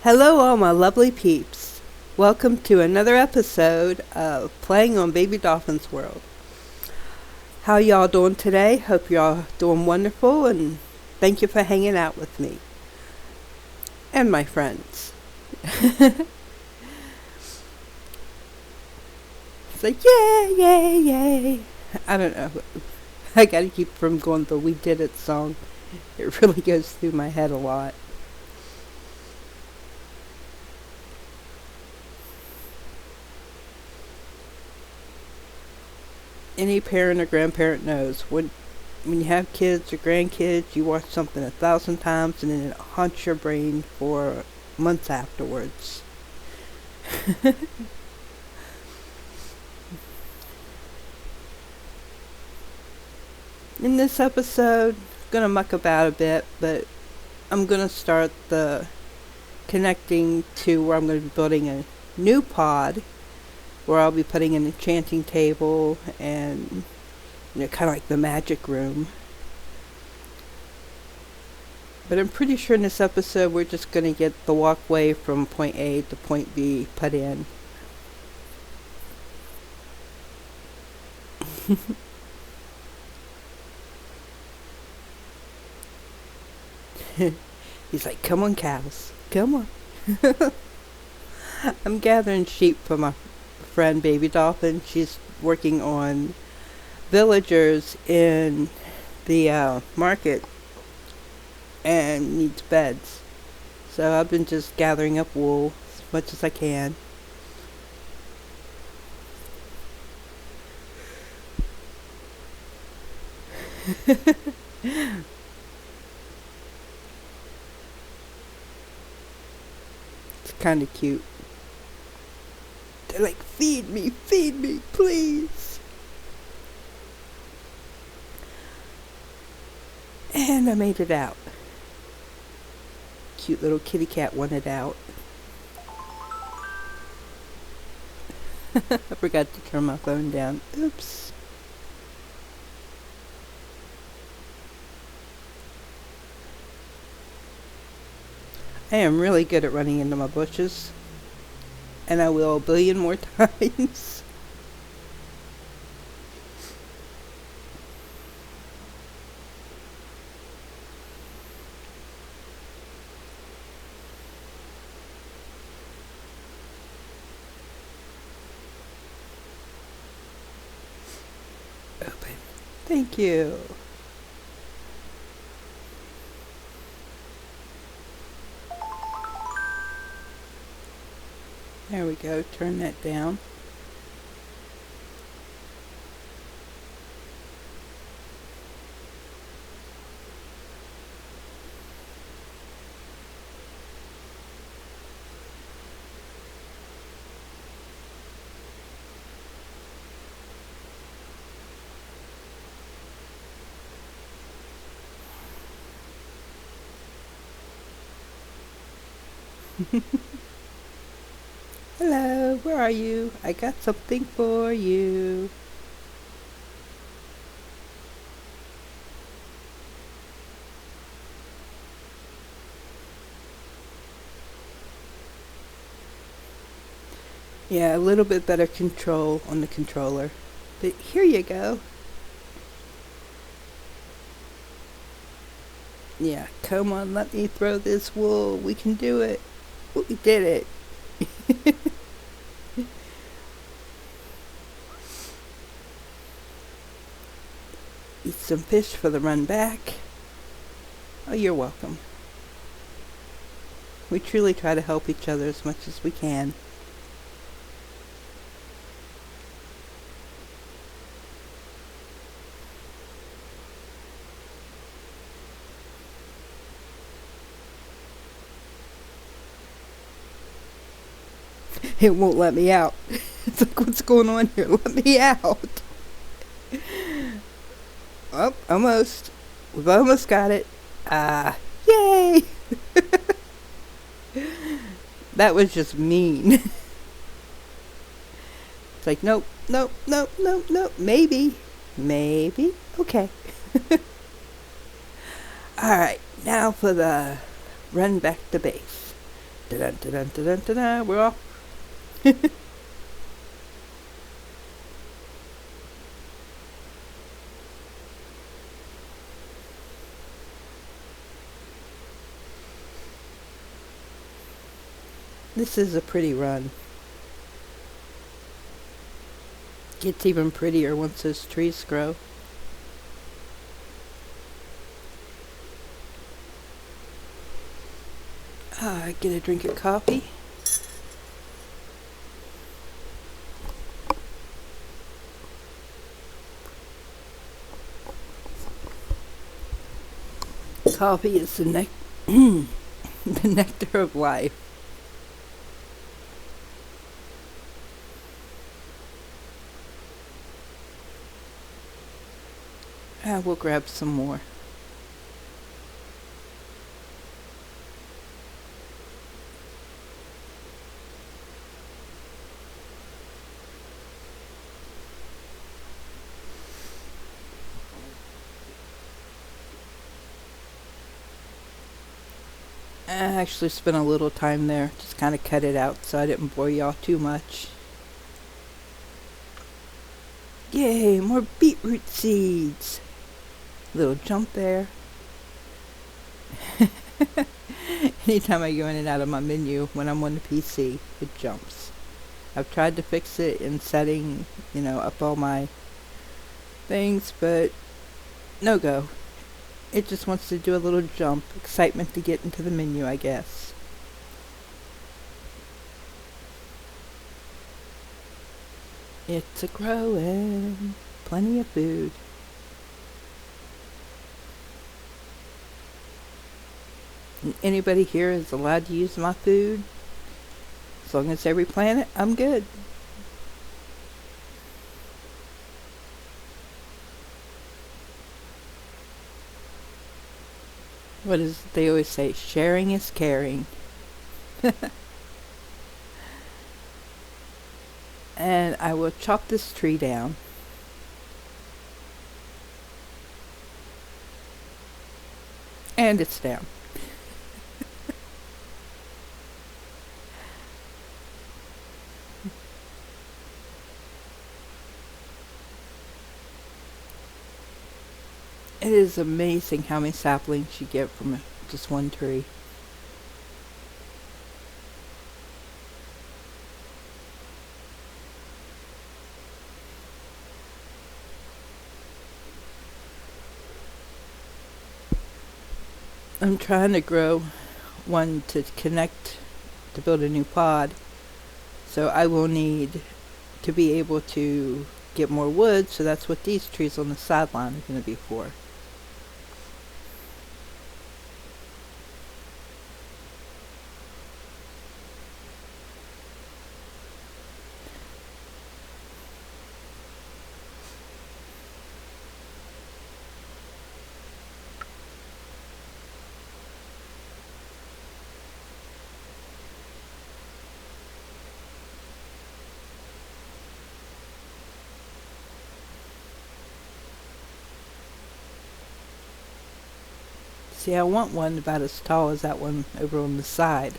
Hello, all my lovely peeps. Welcome to another episode of Playing on BabyDolphin's World. How y'all doing today? Hope y'all doing wonderful, and thank you for hanging out with me and my friends. It's like, yay, yay, yay. I don't know. I gotta keep from going the We Did It song. It really goes through my head a lot. Any parent or grandparent knows when you have kids or grandkids, you watch something 1,000 times and then it haunts your brain for months afterwards. In this episode, I'm gonna muck about a bit, but I'm gonna start the connecting to where I'm gonna be building a new pod where I'll be putting an enchanting table and, kind of like the magic room. But I'm pretty sure in this episode we're just going to get the walkway from point A to point B put in. He's like, come on, cows. Come on. I'm gathering sheep for my friend BabyDolphin. She's working on villagers in the market and needs beds. So I've been just gathering up wool as much as I can. It's kind of cute. They're like, feed me, please. And I made it out. Cute little kitty cat wanted out. I forgot to turn my phone down. Oops. I am really good at running into my bushes. And I will a billion more times. Open. Thank you. There we go, turn that down. Hello, where are you? I got something for you. Yeah, a little bit better control on the controller. But here you go. Yeah, come on, let me throw this wool. We can do it. We did it. Eat some fish for the run back. Oh, you're welcome. We truly try to help each other as much as we can. It won't let me out. It's like, what's going on here? Let me out. Oh, almost. We've almost got it. Yay! That was just mean. It's like, nope, maybe. Okay. Alright, now for the run back to base. Da-dun, da-dun, da-dun, da-dun. We're off. This is a pretty run. Gets even prettier once those trees grow. Get a drink of coffee. Coffee is the the nectar of life. We'll grab some more. I actually spent a little time there, just kind of cut it out so I didn't bore y'all too much. Yay, more beetroot seeds! Little jump there. Anytime I go in and out of my menu when I'm on the PC, it jumps. I've tried to fix it in setting, up all my things, but no go. It just wants to do a little jump. Excitement to get into the menu, I guess. It's a growing. Plenty of food. And anybody here is allowed to use my food. As long as they replant it, I'm good. What is it they always say? Sharing is caring. And I will chop this tree down. And it's down. It is amazing how many saplings you get from just one tree. I'm trying to grow one to connect to build a new pod, so I will need to be able to get more wood, so that's what these trees on the sideline are going to be for. See, I want one about as tall as that one over on the side.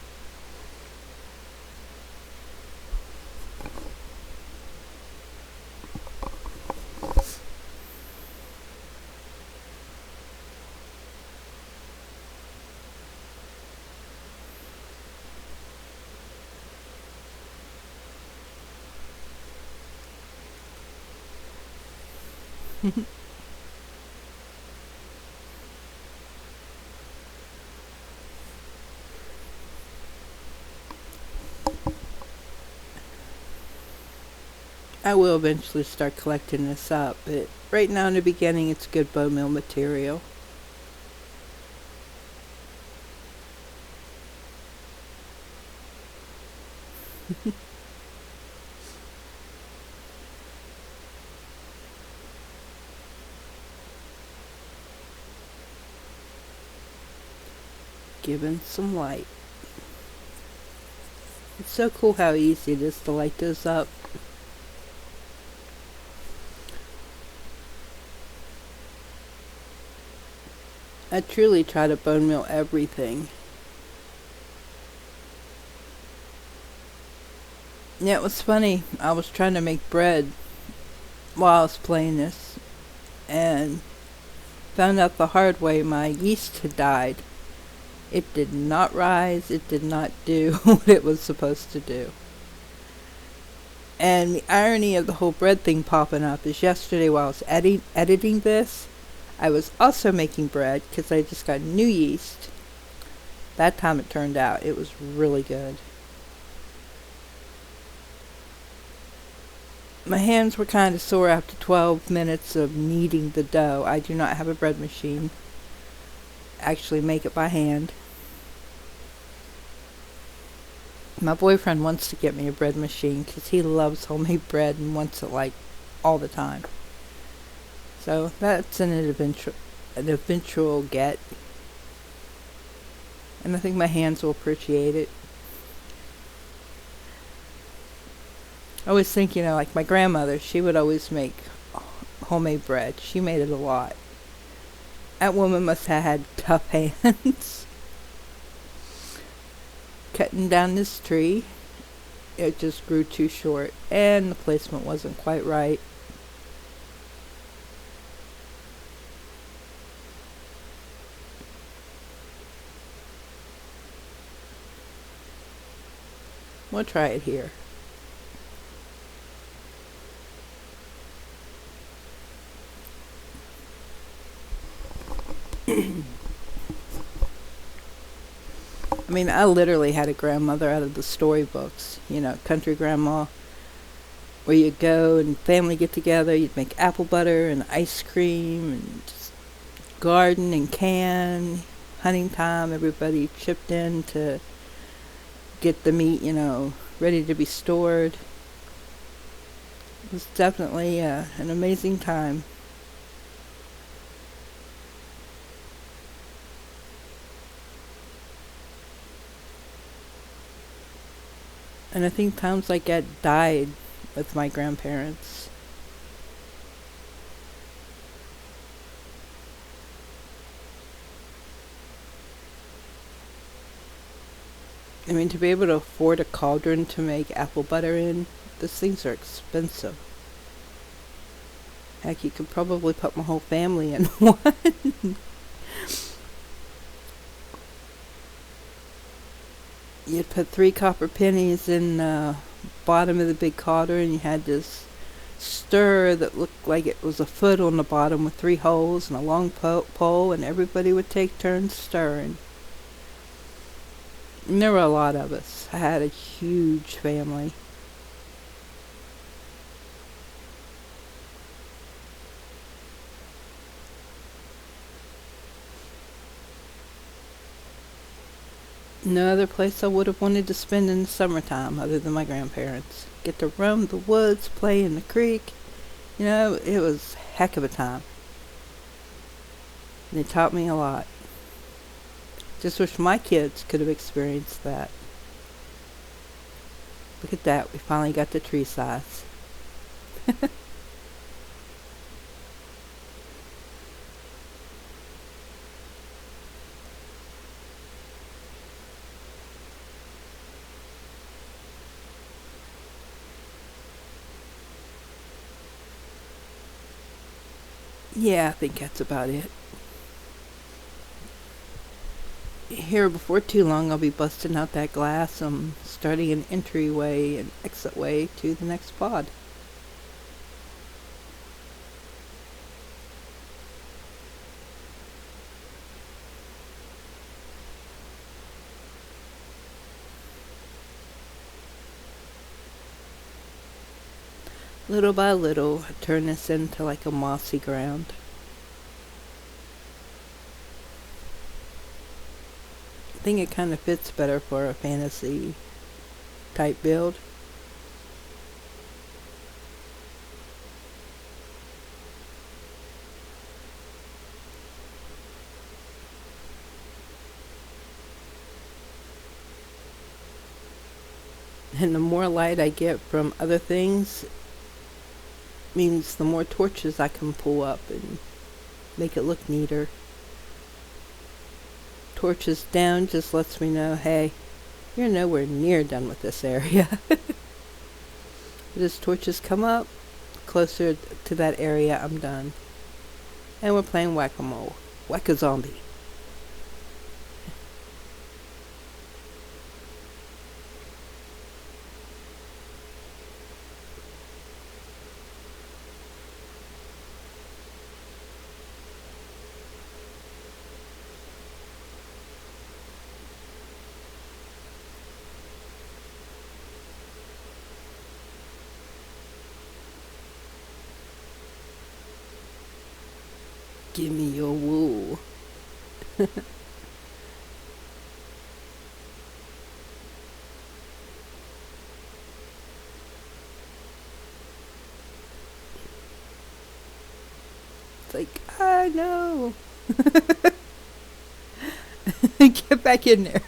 I will eventually start collecting this up, but right now in the beginning it's good bone meal material. Given some light. It's so cool how easy it is to light those up. I truly try to bone meal everything. Yeah, it was funny. I was trying to make bread while I was playing this, and found out the hard way my yeast had died. It did not rise. It did not do what it was supposed to do. And the irony of the whole bread thing popping up is yesterday while I was editing this, I was also making bread because I just got new yeast. That time it turned out it was really good. My hands were kind of sore after 12 minutes of kneading the dough. I do not have a bread machine. Actually make it by hand. My boyfriend wants to get me a bread machine because he loves homemade bread and wants it like all the time. So that's an eventual get. And I think my hands will appreciate it. I always think, like my grandmother, she would always make homemade bread. She made it a lot. That woman must have had tough hands. Cutting down this tree, it just grew too short, and the placement wasn't quite right. We'll try it here. I mean, I literally had a grandmother out of the storybooks, country grandma, where you'd go and family get together, you'd make apple butter and ice cream and just garden and can, hunting time, everybody chipped in to get the meat, ready to be stored. It was definitely an amazing time. And I think times like that died with my grandparents. I mean, to be able to afford a cauldron to make apple butter in, those things are expensive. Heck, you could probably put my whole family in one. You'd put 3 copper pennies in the bottom of the big cauldron, and you had this stir that looked like it was a foot on the bottom with 3 holes and a long pole, and everybody would take turns stirring. And there were a lot of us. I had a huge family. No other place I would have wanted to spend in the summertime other than my grandparents. Get to roam the woods, play in the creek. It was a heck of a time. And it taught me a lot. Just wish my kids could have experienced that. Look at that, we finally got the tree size. Yeah, I think that's about it. Here before too long I'll be busting out that glass. I'm starting an entryway and exit way to the next pod. Little by little, I turn this into like a mossy ground. I think it kind of fits better for a fantasy type build. And the more light I get from other things means the more torches I can pull up and make it look neater. Torches down just lets me know, hey, you're nowhere near done with this area. But as torches come up closer to that area, I'm done. And we're playing whack-a-mole. Whack-a-zombie. Give me your wool. It's like, I know. Get back in there.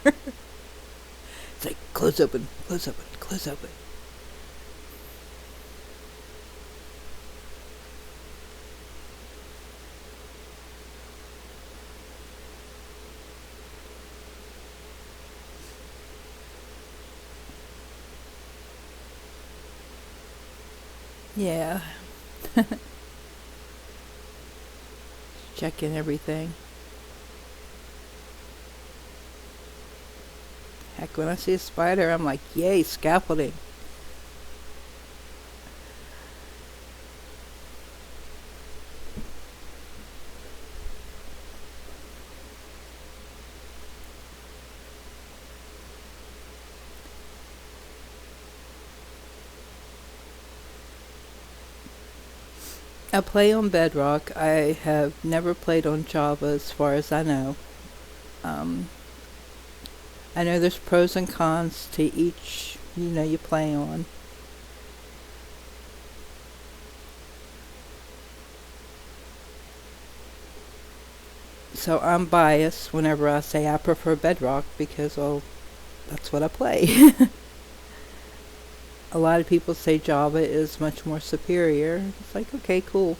It's like, close open, close open, close open. Yeah. Checking everything. Heck, when I see a spider, I'm like, yay, scaffolding. I play on Bedrock. I have never played on Java as far as I know. I know there's pros and cons to each, you play on. So I'm biased whenever I say I prefer Bedrock because, well, that's what I play. A lot of people say Java is much more superior. It's like, okay, cool.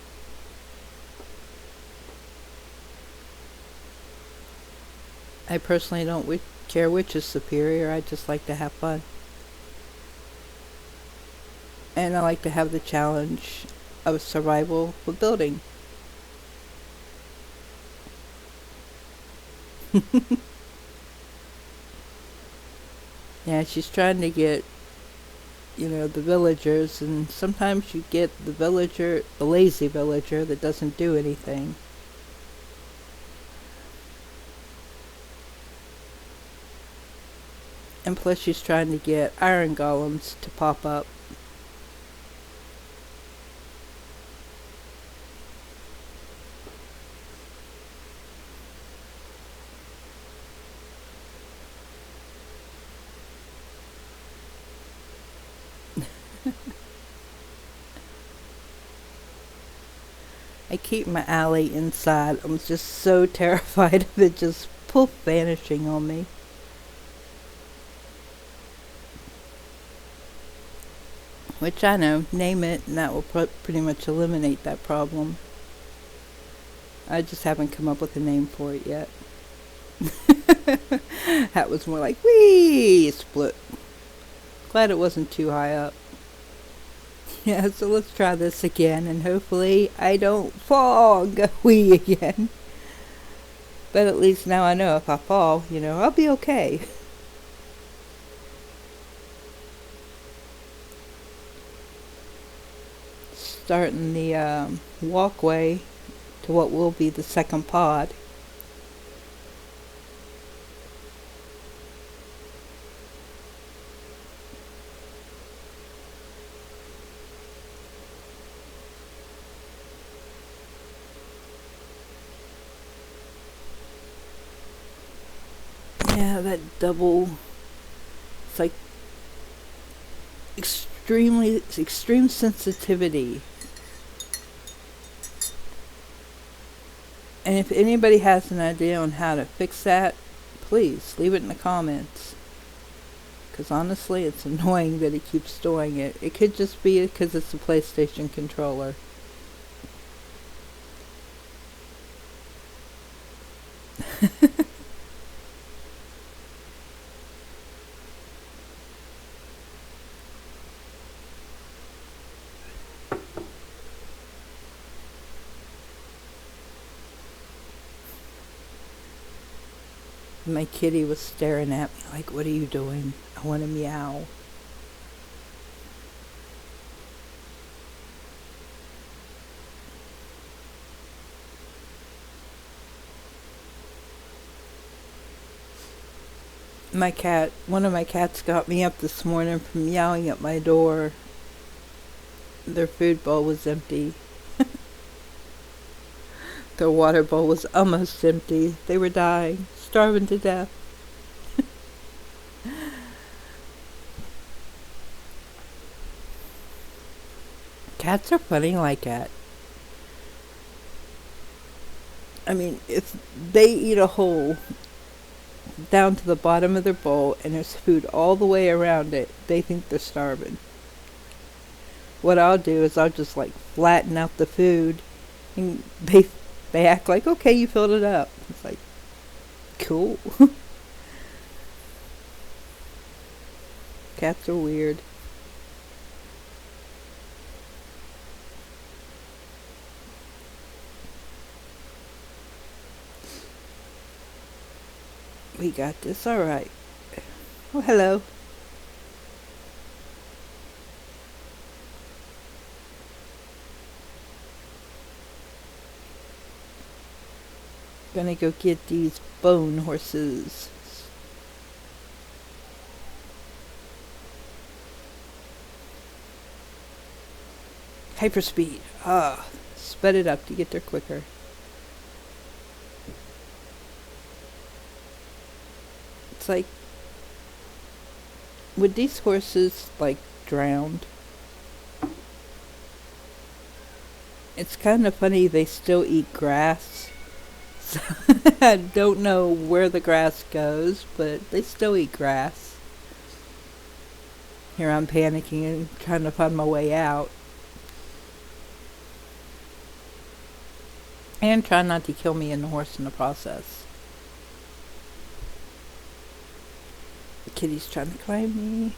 I personally don't care which is superior. I just like to have fun. And I like to have the challenge of survival with building. Yeah, she's trying to get the villagers, and sometimes you get the lazy villager that doesn't do anything. And plus she's trying to get iron golems to pop up. I keep my alley inside. I'm just so terrified of it just poof vanishing on me. Which I know, name it, and that will pretty much eliminate that problem. I just haven't come up with a name for it yet. That was more like, wee, split. Glad it wasn't too high up. Yeah, so let's try this again, and hopefully I don't fall and go wee again. But at least now I know if I fall, I'll be okay. Starting the walkway to what will be the second pod. Yeah, that double, it's like extreme sensitivity. And if anybody has an idea on how to fix that, please leave it in the comments. Because honestly, it's annoying that it keeps doing it. It could just be because it's a PlayStation controller. My kitty was staring at me like, "What are you doing? I want to meow." One of my cats got me up this morning from meowing at my door. Their food bowl was empty. Their water bowl was almost empty. They were dying, starving to death. Cats are funny like that. I mean, if they eat a hole down to the bottom of their bowl and there's food all the way around it, they think they're starving. What I'll do is I'll just like flatten out the food, and they act like, "Okay, you filled it up." It's like, cool. Cats are weird. We got this, alright. Oh, hello. Gonna go get these bone horses. Hyperspeed. Sped it up to get there quicker. It's like, would these horses like drowned? It's kind of funny they still eat grass. So I don't know where the grass goes, but they still eat grass. Here I'm panicking and trying to find my way out. And trying not to kill me and the horse in the process. The kitty's trying to climb me.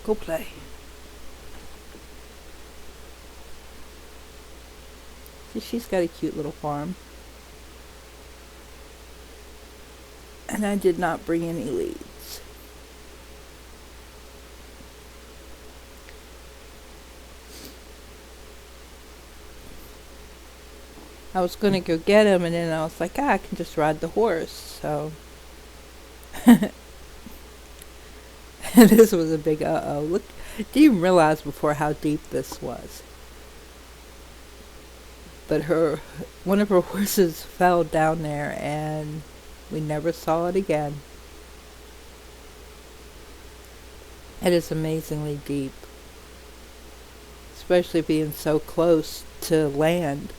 Go play. See, she's got a cute little farm. And I did not bring any leads. I was going to go get him, and then I was like, I can just ride the horse, so. This was a big uh-oh. Look, didn't even realize before how deep this was. But one of her horses fell down there, and we never saw it again. It is amazingly deep. Especially being so close to land.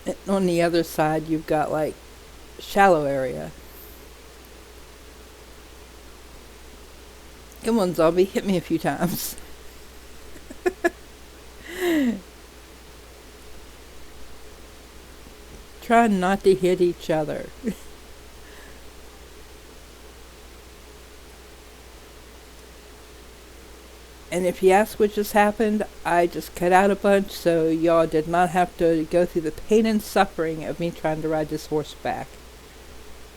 And on the other side, you've got like shallow area. Come on, zombie, hit me a few times. Try not to hit each other. And if you ask what just happened, I just cut out a bunch so y'all did not have to go through the pain and suffering of me trying to ride this horse back.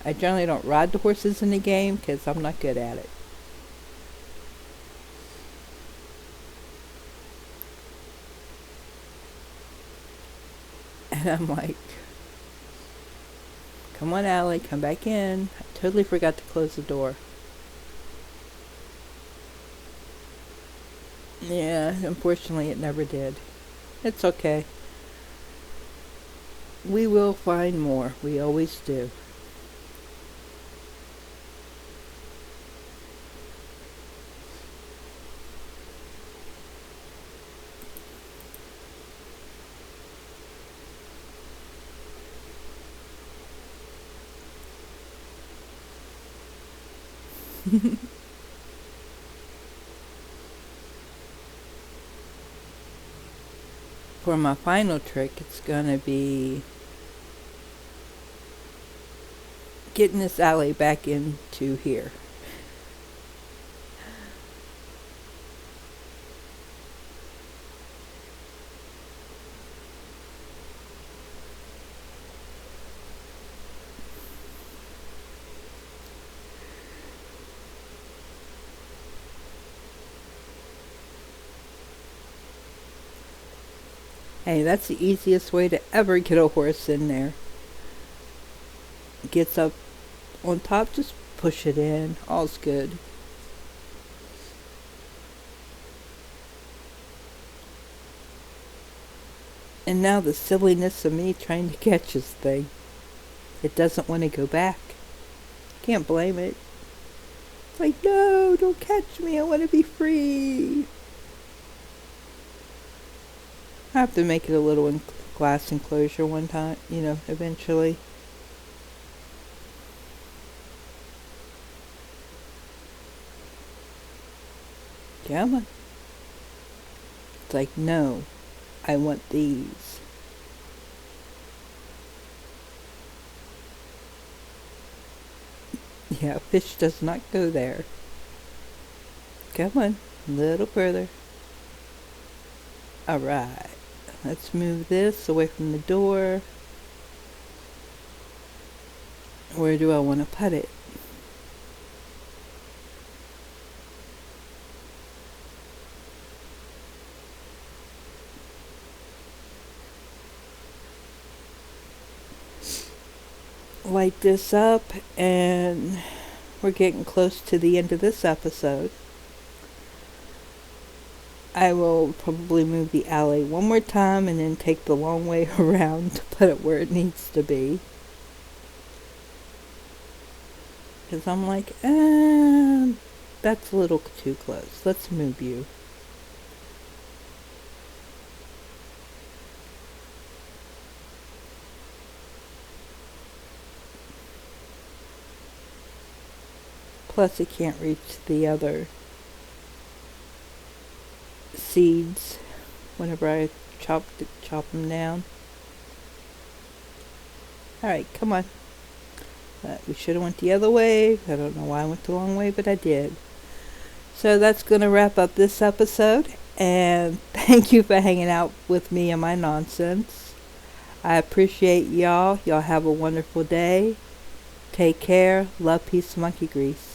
I generally don't ride the horses in the game because I'm not good at it. And I'm like, come on, Allie, come back in. I totally forgot to close the door. Yeah, unfortunately it never did. It's okay. We will find more. We always do. For my final trick, it's gonna be getting this alley back into here. Hey, that's the easiest way to ever get a horse in there. Gets up on top, just push it in. All's good. And now the silliness of me trying to catch this thing. It doesn't want to go back. Can't blame it. It's like, no, don't catch me. I want to be free. I have to make it a little glass enclosure one time, eventually. Come on. It's like, no, I want these. Yeah, fish does not go there. Come on, a little further. Alright, let's move this away from the door. Where do I want to put it? Light this up, and we're getting close to the end of this episode. I will probably move the alley one more time and then take the long way around to put it where it needs to be. Because I'm like, that's a little too close. Let's move you. Plus it can't reach the other seeds whenever I chop them down. Alright, come on. We should have went the other way. I don't know why I went the long way, but I did. So that's going to wrap up this episode. And thank you for hanging out with me and my nonsense. I appreciate y'all. Y'all have a wonderful day. Take care. Love, peace, monkey grease.